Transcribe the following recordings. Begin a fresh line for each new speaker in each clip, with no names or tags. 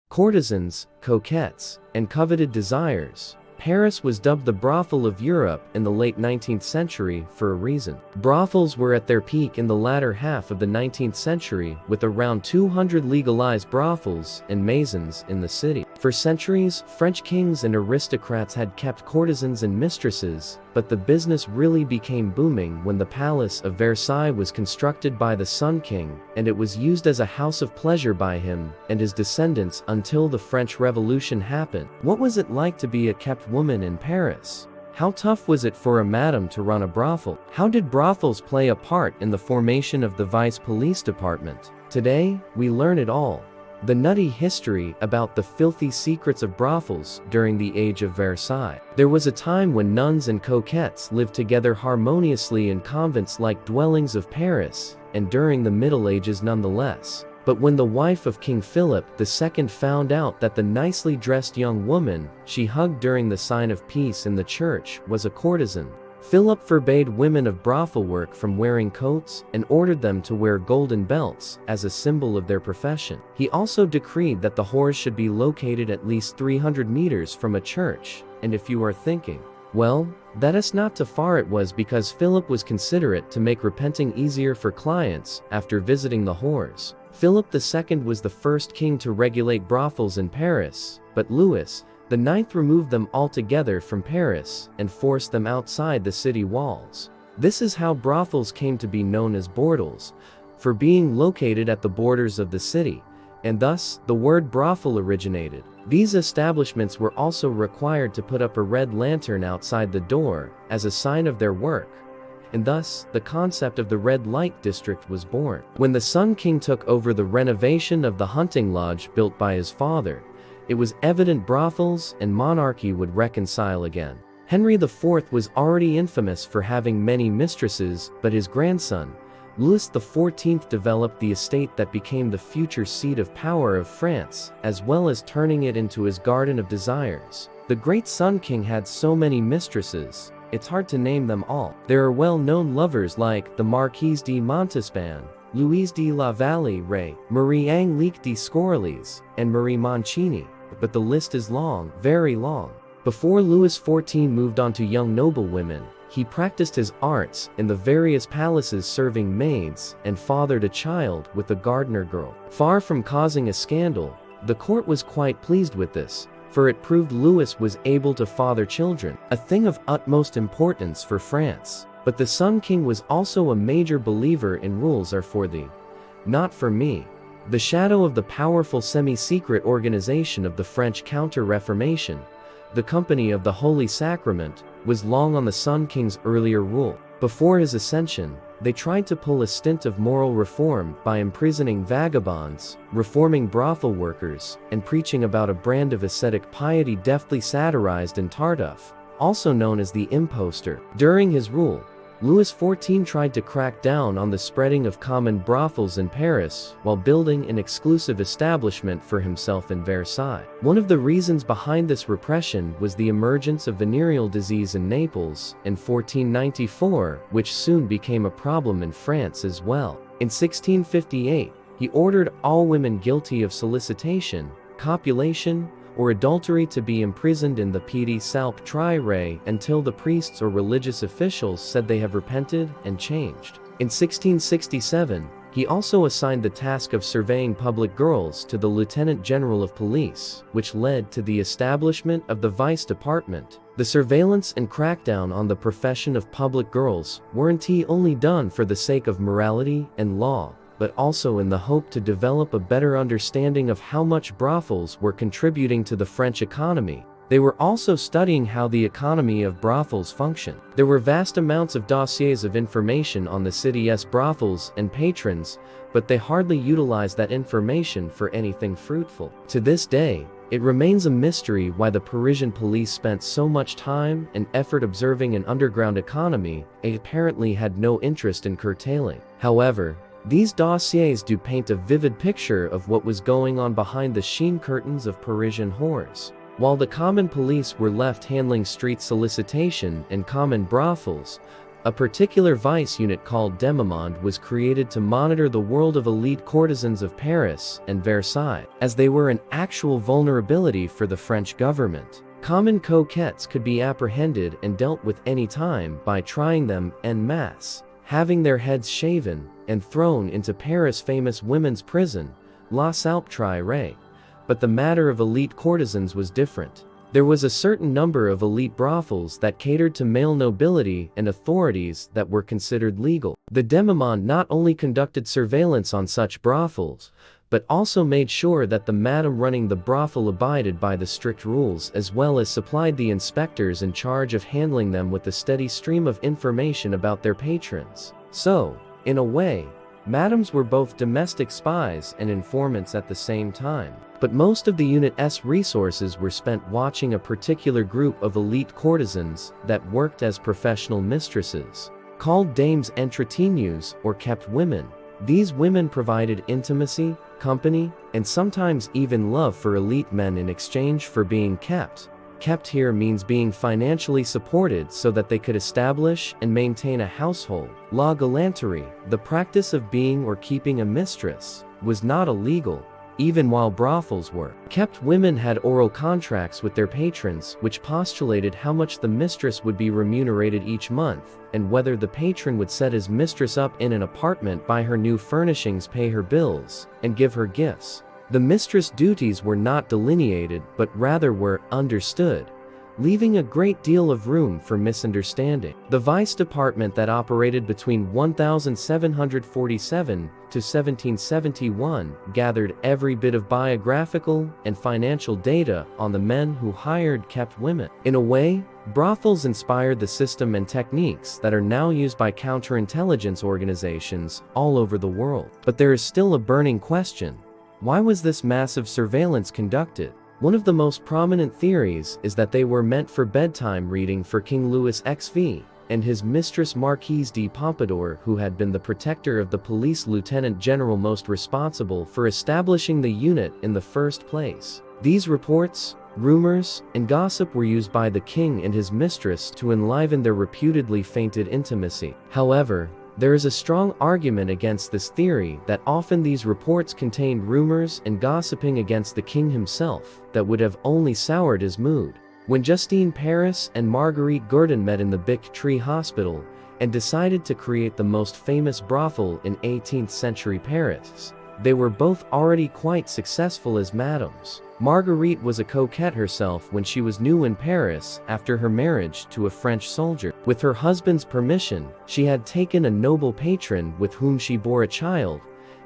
Courtesans, coquettes, and coveted desires, Paris was dubbed the brothel of Europe in the late 19th century for a reason. Brothels were at their peak in the latter half of the 19th century, with around 200 legalized brothels and maisons in the city. For centuries, French kings and aristocrats had kept courtesans and mistresses, but the business really became booming when the Palace of Versailles was constructed by the Sun King, and it was used as a house of pleasure by him and his descendants until the French Revolution happened. What was it like to be a kept woman in Paris? How tough was it for a madam to run a brothel? How did brothels play a part in the formation of the Vice Police Department? Today, we learn it all. The nutty history about the filthy secrets of brothels during the Age of Versailles. There was a time when nuns and coquettes lived together harmoniously in convents-like dwellings of Paris, and during the Middle Ages nonetheless. But when the wife of King Philip II found out that the nicely dressed young woman she hugged during the sign of peace in the church was a courtesan, Philip forbade women of brothel work from wearing coats and ordered them to wear golden belts as a symbol of their profession. He also decreed that the whores should be located at least 300 meters from a church. And if you are thinking, well, that is not too far, it was because Philip was considerate to make repenting easier for clients after visiting the whores. Philip II was the first king to regulate brothels in Paris, but Louis the Ninth removed them altogether from Paris and forced them outside the city walls. This is how brothels came to be known as bordels, for being located at the borders of the city, and thus the word brothel originated. These establishments were also required to put up a red lantern outside the door as a sign of their work, and thus the concept of the red light district was born. When the Sun King took over the renovation of the hunting lodge built by his father, it was evident brothels and monarchy would reconcile again. Henry IV was already infamous for having many mistresses, but his grandson, Louis XIV, developed the estate that became the future seat of power of France, as well as turning it into his garden of desires. The great Sun King had so many mistresses, it's hard to name them all. There are well-known lovers like the Marquise de Montespan, Louise de la Valliere, Marie-Angelique de Scorlis, and Marie Mancini. But the list is long, very long. Before Louis XIV moved on to young noblewomen, he practiced his arts in the various palaces, serving maids and fathered a child with a gardener girl. Far from causing a scandal, the court was quite pleased with this, for it proved Louis was able to father children, a thing of utmost importance for France. But the Sun King was also a major believer in rules are for thee, not for me. The shadow of the powerful semi-secret organization of the French Counter-Reformation, the Company of the Holy Sacrament, was long on the Sun King's earlier rule. Before his ascension, they tried to pull a stint of moral reform by imprisoning vagabonds, reforming brothel workers, and preaching about a brand of ascetic piety deftly satirized in Tartuffe, also known as the impostor. During his rule, Louis XIV tried to crack down on the spreading of common brothels in Paris while building an exclusive establishment for himself in Versailles. One of the reasons behind this repression was the emergence of venereal disease in Naples in 1494, which soon became a problem in France as well. In 1658, he ordered all women guilty of solicitation, copulation, or adultery to be imprisoned in the Petit Salpêtrière until the priests or religious officials said they have repented and changed. In 1667, he also assigned the task of surveying public girls to the Lieutenant General of Police, which led to the establishment of the Vice Department. The surveillance and crackdown on the profession of public girls weren't only done for the sake of morality and law, but also in the hope to develop a better understanding of how much brothels were contributing to the French economy. They were also studying how the economy of brothels functioned. There were vast amounts of dossiers of information on the city's brothels and patrons, but they hardly utilized that information for anything fruitful. To this day, it remains a mystery why the Parisian police spent so much time and effort observing an underground economy they apparently had no interest in curtailing. However, these dossiers do paint a vivid picture of what was going on behind the sheen curtains of Parisian whores. While the common police were left handling street solicitation and common brothels, A particular vice unit called Demimonde was created to monitor the world of elite courtesans of Paris and Versailles, as they were an actual vulnerability for the French government. Common coquettes could be apprehended and dealt with any time by trying them en masse, having their heads shaven, and thrown into Paris' famous women's prison, La Salpêtrière. But the matter of elite courtesans was different. There was a certain number of elite brothels that catered to male nobility and authorities that were considered legal. The Demimonde not only conducted surveillance on such brothels, but also made sure that the madam running the brothel abided by the strict rules, as well as supplied the inspectors in charge of handling them with a steady stream of information about their patrons. So, in a way, madams were both domestic spies and informants at the same time. But most of the unit's resources were spent watching a particular group of elite courtesans that worked as professional mistresses, called dames entretenues or kept women. These women provided intimacy, company, and sometimes even love for elite men in exchange for being kept. Kept here means being financially supported so that they could establish and maintain a household. La galanterie, the practice of being or keeping a mistress, was not illegal, even while brothels were. Kept women had oral contracts with their patrons which postulated how much the mistress would be remunerated each month, and whether the patron would set his mistress up in an apartment, buy her new furnishings, pay her bills, and give her gifts. The mistress' duties were not delineated but rather were understood, leaving a great deal of room for misunderstanding. The vice department that operated between 1747 to 1771 gathered every bit of biographical and financial data on the men who hired kept women. In a way, brothels inspired the system and techniques that are now used by counterintelligence organizations all over the world. But there is still a burning question. Why was this massive surveillance conducted? One of the most prominent theories is that they were meant for bedtime reading for King Louis XV and his mistress Marquise de Pompadour, who had been the protector of the police lieutenant general most responsible for establishing the unit in the first place. These reports, rumors, and gossip were used by the king and his mistress to enliven their reputedly fainted intimacy. However, there is a strong argument against this theory that often these reports contained rumors and gossiping against the king himself that would have only soured his mood. When Justine Paris and Marguerite Gourdon met in the Bic Tree Hospital and decided to create the most famous brothel in 18th century Paris, they were both already quite successful as madams. Marguerite was a coquette herself when she was new in Paris after her marriage to a French soldier. With her husband's permission, she had taken a noble patron with whom she bore a child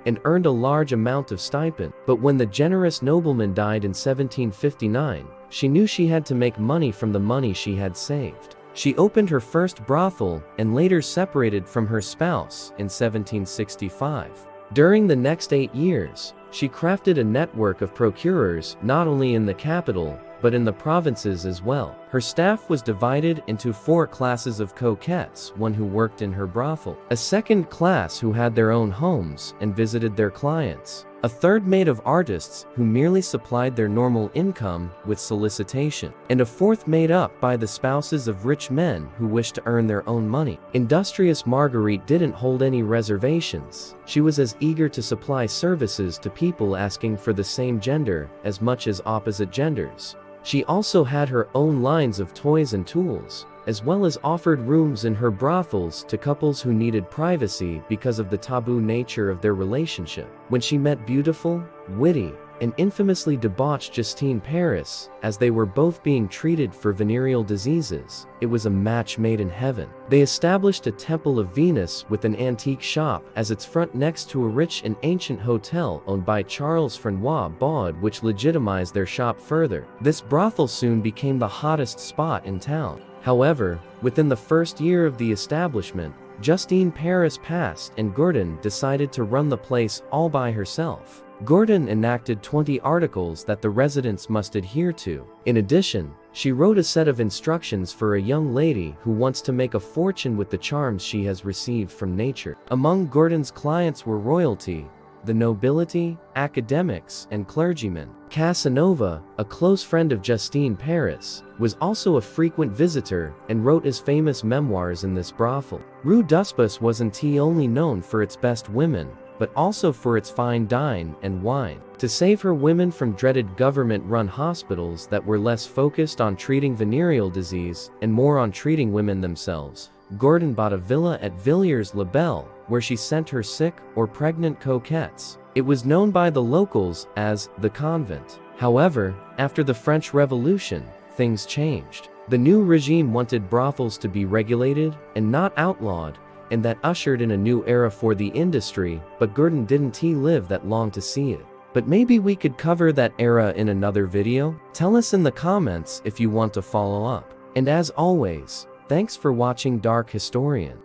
and earned a large amount of stipend. But when the generous nobleman died in 1759, she knew she had to make money from the money she had saved. She opened her first brothel and later separated from her spouse in 1765. During the next 8 years, she crafted a network of procurers not only in the capital, but in the provinces as well. Her staff was divided into 4 classes of coquettes: one who worked in her brothel, a second class who had their own homes and visited their clients, a third made of artists who merely supplied their normal income with solicitation, and a fourth made up by the spouses of rich men who wished to earn their own money. Industrious Marguerite didn't hold any reservations. She was as eager to supply services to people asking for the same gender as much as opposite genders. She also had her own lines of toys and tools, as well as offered rooms in her brothels to couples who needed privacy because of the taboo nature of their relationship. When she met beautiful, witty, and infamously debauched Justine Paris, as they were both being treated for venereal diseases, it was a match made in heaven. They established a temple of Venus with an antique shop as its front next to a rich and ancient hotel owned by Charles François Baud, which legitimized their shop further. This brothel soon became the hottest spot in town. However, within the first year of the establishment, Justine Paris passed and Gourdon decided to run the place all by herself. Gourdon enacted 20 articles that the residents must adhere to. In addition, she wrote a set of instructions for a young lady who wants to make a fortune with the charms she has received from nature. Among Gourdon's clients were royalty, the nobility, academics, and clergymen. Casanova, a close friend of Justine Paris, was also a frequent visitor and wrote his famous memoirs in this brothel. Rue d'Aspis wasn't only known for its best women, but also for its fine dine and wine. To save her women from dreaded government-run hospitals that were less focused on treating venereal disease and more on treating women themselves, Gordon bought a villa at Villiers-le-Bel, where she sent her sick or pregnant coquettes. It was known by the locals as the convent. However, after the French Revolution, things changed. The new regime wanted brothels to be regulated and not outlawed, and that ushered in a new era for the industry, but Gordon didn't live that long to see it. But maybe we could cover that era in another video? Tell us in the comments if you want to follow up. And as always, thanks for watching Dark Historian.